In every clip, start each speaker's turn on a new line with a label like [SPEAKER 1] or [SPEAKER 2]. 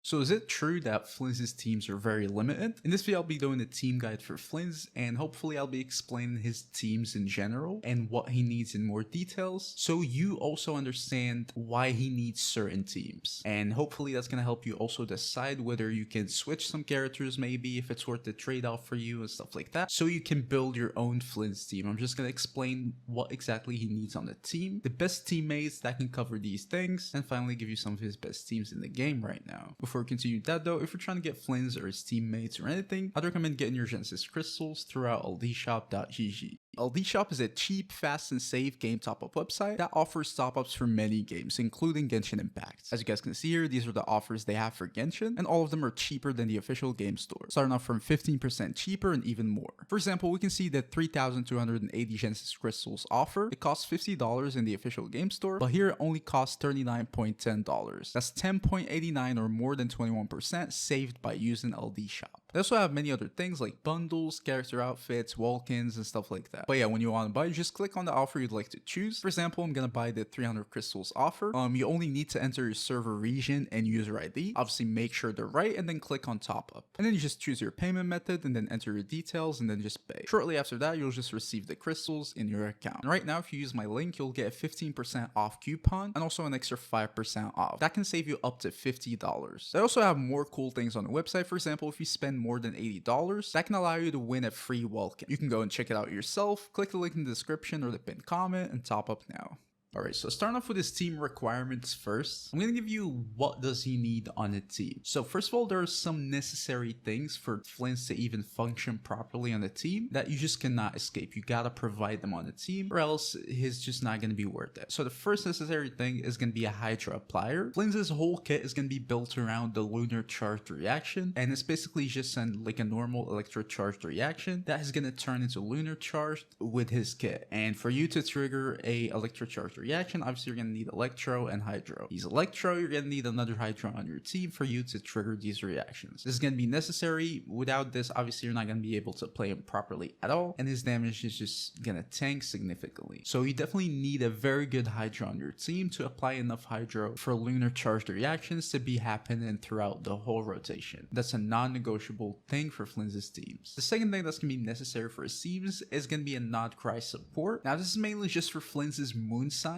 [SPEAKER 1] So is it true that Flins' teams are very limited? In this video, I'll be doing a team guide for Flins, and hopefully I'll be explaining his teams in general and what he needs in more details, so you also understand why he needs certain teams. And hopefully that's gonna help you also decide whether you can switch some characters, maybe if it's worth the trade-off for you and stuff like that, so you can build your own Flins team. I'm just gonna explain what exactly he needs on the team, the best teammates that can cover these things, and finally give you some of his best teams in the game right now. Before we continue that though, if you're trying to get Flins or his teammates or anything, I'd recommend getting your Genesis crystals throughout LDshop.gg. LDshop is a cheap, fast, and safe game top-up website that offers top-ups for many games, including Genshin Impact. As you guys can see here, these are the offers they have for Genshin, and all of them are cheaper than the official game store, starting off from 15% cheaper and even more. For example, we can see that 3,280 Genesis crystals offer. It costs $50 in the official game store, but here it only costs $39.10. That's 10.89 or more than 21% saved by using LDshop. They also have many other things like bundles, character outfits, Welkins, and stuff like that. But yeah, when you want to buy, just click on the offer you'd like to choose. For example, I'm gonna buy the 300 crystals offer. You only need to enter your server region and user ID. Obviously, make sure they're right, and then click on top up. And then you just choose your payment method, and then enter your details, and then just pay. Shortly after that, you'll just receive the crystals in your account. And right now, if you use my link, you'll get a 15% off coupon, and also an extra 5% off. That can save you up to $50. They also have more cool things on the website. For example, if you spend more than $80, that can allow you to win a free Welkin. You can go and check it out yourself, click the link in the description or the pinned comment, and top up now. Alright, so starting off with his team requirements first, I'm going to give you what does he need on a team. So first of all, there are some necessary things for Flins to even function properly on the team that you just cannot escape. You gotta provide them on the team or else he's just not going to be worth it. So the first necessary thing is going to be a Hydra applier. Flins' whole kit is going to be built around the lunar charged reaction, and it's basically just like a normal electrocharged reaction that is going to turn into lunar charged with his kit. And for you to trigger a electrocharged reaction, obviously you're going to need Electro and Hydro. He's Electro, you're going to need another Hydro on your team for you to trigger these reactions. This is going to be necessary. Without this, obviously you're not going to be able to play him properly at all, and his damage is just going to tank significantly. So you definitely need a very good Hydro on your team to apply enough Hydro for lunar charged reactions to be happening throughout the whole rotation. That's a non-negotiable thing for Flins' teams. The second thing that's going to be necessary for his teams is going to be a Not Cry support. Now this is mainly just for Flins' moon sign.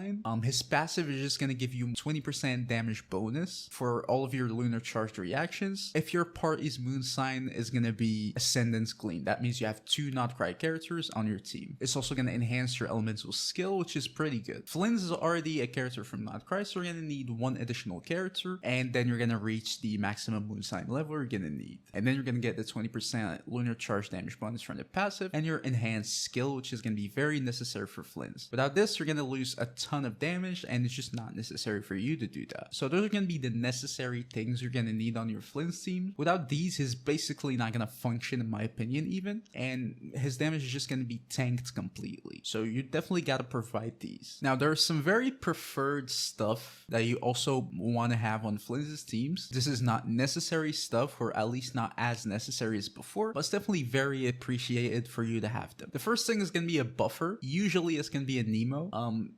[SPEAKER 1] His passive is just going to give you 20% damage bonus for all of your lunar charged reactions. If your party's moon sign is going to be Ascendance Gleam, that means you have 2 Not Cry characters on your team. It's also going to enhance your elemental skill, which is pretty good. Flins is already a character from Not Cry, so you're going to need 1 additional character, and then you're going to reach the maximum moon sign level you're going to need. And then you're going to get the 20% lunar charge damage bonus from the passive, and your enhanced skill, which is going to be very necessary for Flins. Without this, you're going to lose a ton of damage, and it's just not necessary for you to do that. So those are going to be the necessary things you're going to need on your Flins team. Without these, he's basically not going to function, in my opinion, even, and his damage is just going to be tanked completely. So you definitely got to provide these. Now there are some very preferred stuff that you also want to have on Flins' teams. This is not necessary stuff, or at least not as necessary as before, but it's definitely very appreciated for you to have them. The first thing is going to be a buffer. Usually it's going to be a Nemo.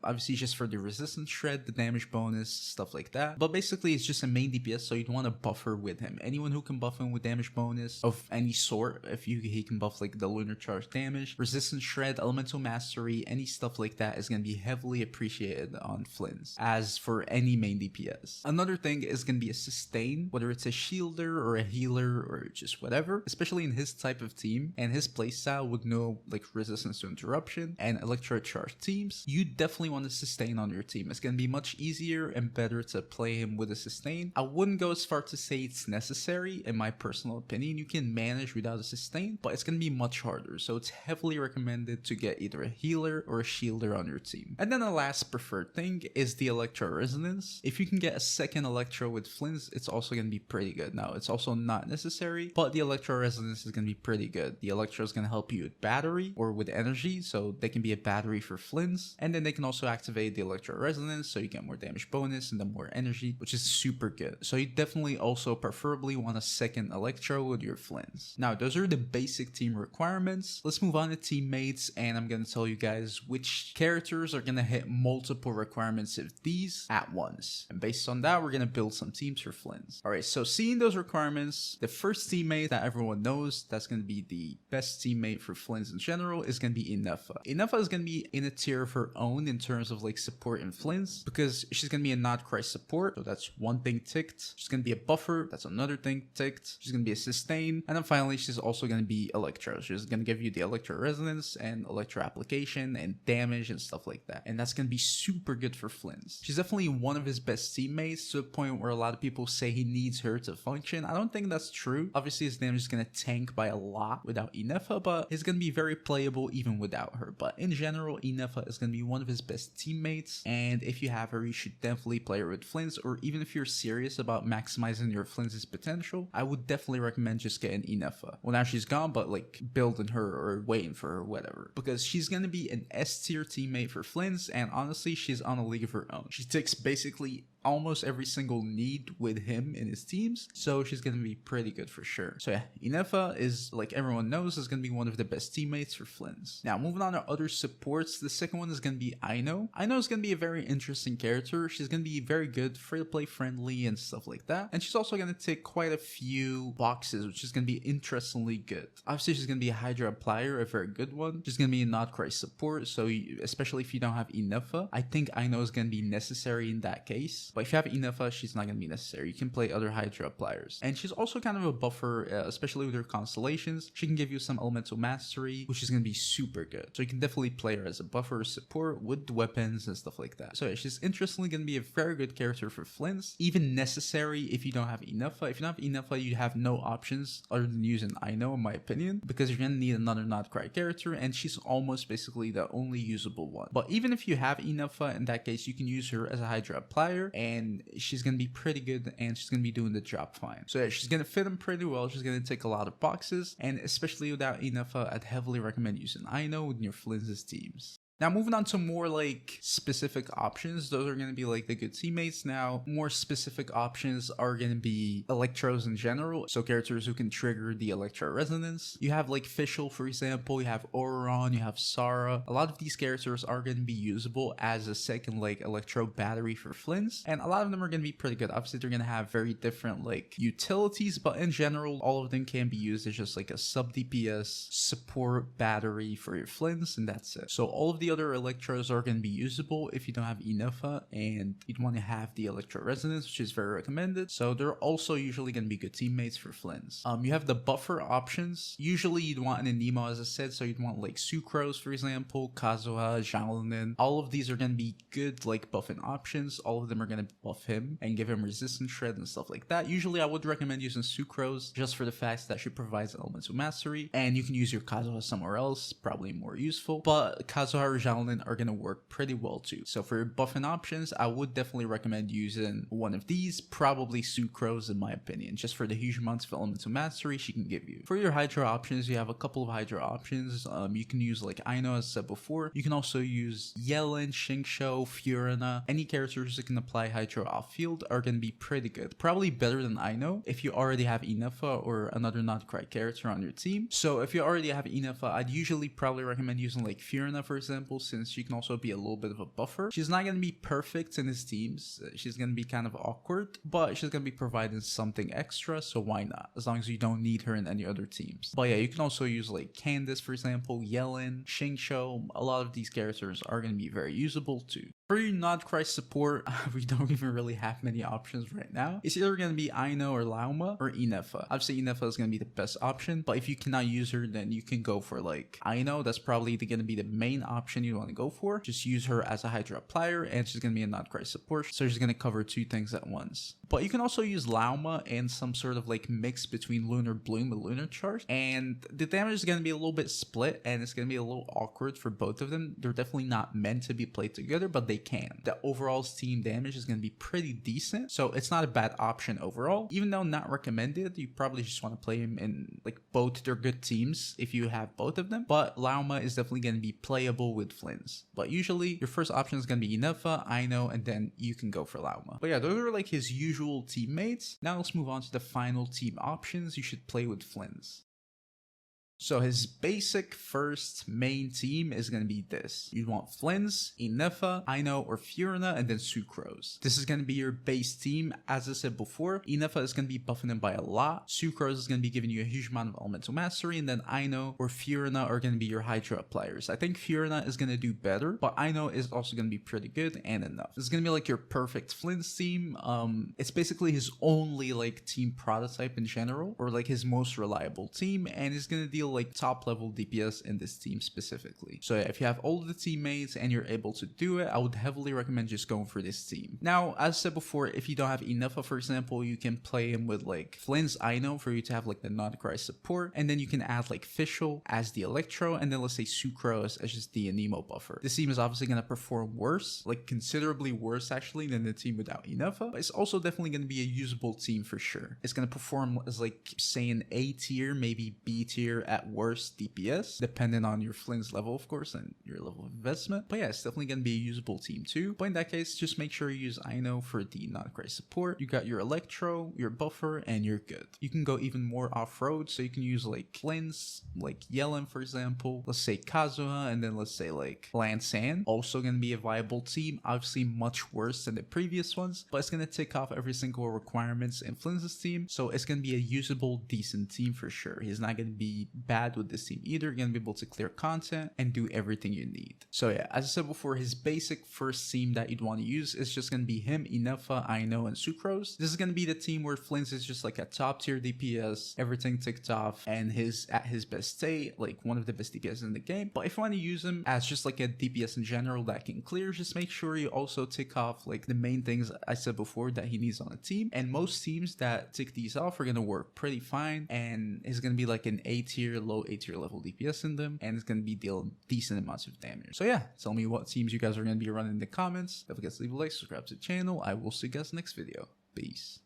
[SPEAKER 1] Obviously just for the resistance shred, the damage bonus, stuff like that. But basically it's just a main DPS, so you'd want to buffer with him. Anyone who can buff him with damage bonus of any sort, if he can buff like the lunar charge damage, resistance shred, elemental mastery, any stuff like that is going to be heavily appreciated on Flins, as for any main DPS. Another thing is going to be a sustain, whether it's a shielder or a healer or just whatever, especially in his type of team and his playstyle with no like resistance to interruption and electro charge teams. You definitely want to sustain on your team. It's going to be much easier and better to play him with a sustain. I wouldn't go as far to say it's necessary, in my personal opinion. You can manage without a sustain, but it's going to be much harder. So it's heavily recommended to get either a healer or a shielder on your team. And then the last preferred thing is the Electro Resonance. If you can get a second Electro with Flins, it's also going to be pretty good. Now, it's also not necessary, but the Electro Resonance is going to be pretty good. The Electro is going to help you with battery or with energy, so they can be a battery for Flins, and then they can also activate activate the Electro Resonance so you get more damage bonus and then more energy, which is super good. So you definitely also preferably want a second Electro with your Flins. Now, those are the basic team requirements. Let's move on to teammates, and I'm gonna tell you guys which characters are gonna hit multiple requirements of these at once. And based on that, we're gonna build some teams for Flins. Alright, so seeing those requirements, the first teammate that everyone knows that's gonna be the best teammate for Flins in general is gonna be Inefa. Inefa is gonna be in a tier of her own in terms of like support in Flins, because she's gonna be a not Christ support, so that's one thing ticked. She's gonna be a buffer, that's another thing ticked. She's gonna be a sustain, and then finally she's also gonna be Electro. She's gonna give you the Electro Resonance and Electro Application and damage and stuff like that, and that's gonna be super good for Flins. She's definitely one of his best teammates, to a point where a lot of people say he needs her to function. I don't think that's true. Obviously his damage is gonna tank by a lot without Inefa, but he's gonna be very playable even without her. But in general, Inefa is gonna be one of his best teammates, and if you have her, you should definitely play her with Flins, or even if you're serious about maximizing your Flins' potential, I would definitely recommend just getting Inefa. Well, now she's gone, but like building her or waiting for her, whatever, because she's gonna be an S tier teammate for Flins, and honestly, she's on a league of her own. She ticks basically almost every single need with him in his teams, so she's gonna be pretty good for sure. So yeah, Inefa is, like everyone knows, is gonna be one of the best teammates for Flins. Now moving on to other supports, the second one is gonna be Aino. Aino is gonna be a very interesting character. She's gonna be very good, free to play friendly and stuff like that, and she's also gonna tick quite a few boxes, which is gonna be interestingly good. Obviously she's gonna be a Hydra applier, a very good one. She's gonna be a not Christ support, so especially if you don't have Inefa, I think Aino is gonna be necessary in that case. But if you have Inefa, she's not going to be necessary. You can play other Hydra appliers. And she's also kind of a buffer, especially with her constellations. She can give you some elemental mastery, which is going to be super good. So you can definitely play her as a buffer support with weapons and stuff like that. So yeah, she's interestingly going to be a very good character for Flins, even necessary if you don't have Inefa. If you don't have Inefa, you have no options other than using Aino, in my opinion, because you're going to need another not Cry character, and she's almost basically the only usable one. But even if you have Inefa, in that case, you can use her as a Hydra applier, and she's gonna be pretty good, and she's gonna be doing the job fine. So yeah, she's gonna fit him pretty well. She's gonna take a lot of boxes, and especially without Inefa, I'd heavily recommend using Aino in your Flins' teams. Now moving on to more like specific options, those are going to be like the good teammates. Now more specific options are going to be Electros in general, so characters who can trigger the Electro Resonance. You have like Fischl, for example, you have Auron, you have Sara. A lot of these characters are going to be usable as a second like Electro battery for Flins, and a lot of them are going to be pretty good. Obviously they're going to have very different like utilities, but in general all of them can be used as just like a sub DPS support battery for your Flins, and that's it. So all of the other Electros are going to be usable if you don't have Inefa and you'd want to have the Electro Resonance, which is very recommended. So they're also usually going to be good teammates for Flins. You have the buffer options. Usually you'd want an Anemo, as I said, so you'd want like Sucrose, for example, Kazuha, Xiaolin. All of these are going to be good like buffing options. All of them are going to buff him and give him resistance shred and stuff like that. Usually I would recommend using Sucrose just for the fact that she provides elemental mastery, and you can use your Kazuha somewhere else, probably more useful, but Kazuha or Xiaolin are going to work pretty well too. So for your buffing options, I would definitely recommend using one of these, probably Sucrose in my opinion, just for the huge amounts of elemental mastery she can give you. For your Hydra options, you have a couple of Hydra options. You can use like Aino, as I said before. You can also use Yellen, Xingqiu, Fiorina. Any characters that can apply Hydra off field are going to be pretty good. Probably better than Aino if you already have Inefa or another not Cry character on your team. So if you already have Inefa, I'd usually probably recommend using like Fiorina, for example, since she can also be a little bit of a buffer. She's not going to be perfect in his teams. She's going to be kind of awkward, but she's going to be providing something extra, so why not? As long as you don't need her in any other teams. But yeah, you can also use like Candace, for example, Yellen, Xingqiu. A lot of these characters are going to be very usable too. For your not Christ support, we don't even really have many options right now. It's either going to be Aino or Lauma or Inefa. Obviously Inefa is going to be the best option, but if you cannot use her, then you can go for like Aino. That's probably going to be the main option you want to go for. Just use her as a Hydra applier, and she's going to be a not Christ support, so she's going to cover two things at once. But you can also use Lauma and some sort of like mix between Lunar Bloom and Lunar Charge, and the damage is going to be a little bit split, and it's going to be a little awkward for both of them. They're definitely not meant to be played together, but they they can. The overall team damage is going to be pretty decent, so it's not a bad option overall. Even though not recommended, you probably just want to play him in like both their good teams if you have both of them, but Lauma is definitely going to be playable with Flins. But usually your first option is going to be Inefa, Aino, and then you can go for Lauma. But yeah, those are like his usual teammates. Now let's move on to the final team options you should play with Flins. So his basic first main team is going to be this. You want Flins, Inefa, Aino, or Fiorina, and then Sucrose. This is going to be your base team. As I said before, Inefa is going to be buffing him by a lot. Sucrose is going to be giving you a huge amount of elemental mastery, and then Aino or Fiorina are going to be your Hydra players. I think Fiorina is going to do better, but Aino is also going to be pretty good and enough. This is going to be like your perfect Flins team. It's basically his only like team prototype in general, or like his most reliable team, and he's going to deal like top level DPS in this team specifically. So yeah, if you have all of the teammates and you're able to do it, I would heavily recommend just going for this team. Now, as I said before, if you don't have Inefa, for example, you can play him with like Flins, Aino for you to have like the non-cry support, and then you can add like Fischl as the Electro, and then let's say Sucrose as just the Anemo buffer. This team is obviously going to perform worse, like considerably worse actually than the team without Inefa, but it's also definitely going to be a usable team for sure. It's going to perform as like say an A tier, maybe B tier at worst DPS, depending on your Flins level, of course, and your level of investment. But yeah, it's definitely going to be a usable team too. But in that case, just make sure you use Aino for the non-cry support. You got your Electro, your buffer, and you're good. You can go even more off-road, so you can use like Flins, like Yellen, for example. Let's say Kazuha, and then let's say like Lansan. Also going to be a viable team. Obviously much worse than the previous ones, but it's going to tick off every single requirements in Flins' team, so it's going to be a usable, decent team for sure. He's not going to be bad with this team either. You're going to be able to clear content and do everything you need. So yeah, as I said before, his basic first team that you'd want to use is just going to be him, Inefa, Aino, and Sucrose. This is going to be the team where Flins is just like a top tier DPS, everything ticked off, and at his best state, like one of the best DPS in the game. But if you want to use him as just like a DPS in general that can clear, just make sure you also tick off like the main things I said before that he needs on a team. And most teams that tick these off are going to work pretty fine, and is going to be like an A tier, low A tier level DPS in them, and it's going to be dealing decent amounts of damage. So yeah, tell me what teams you guys are going to be running in the comments. Don't forget to leave a like, subscribe to the channel. I will see you guys next video. Peace.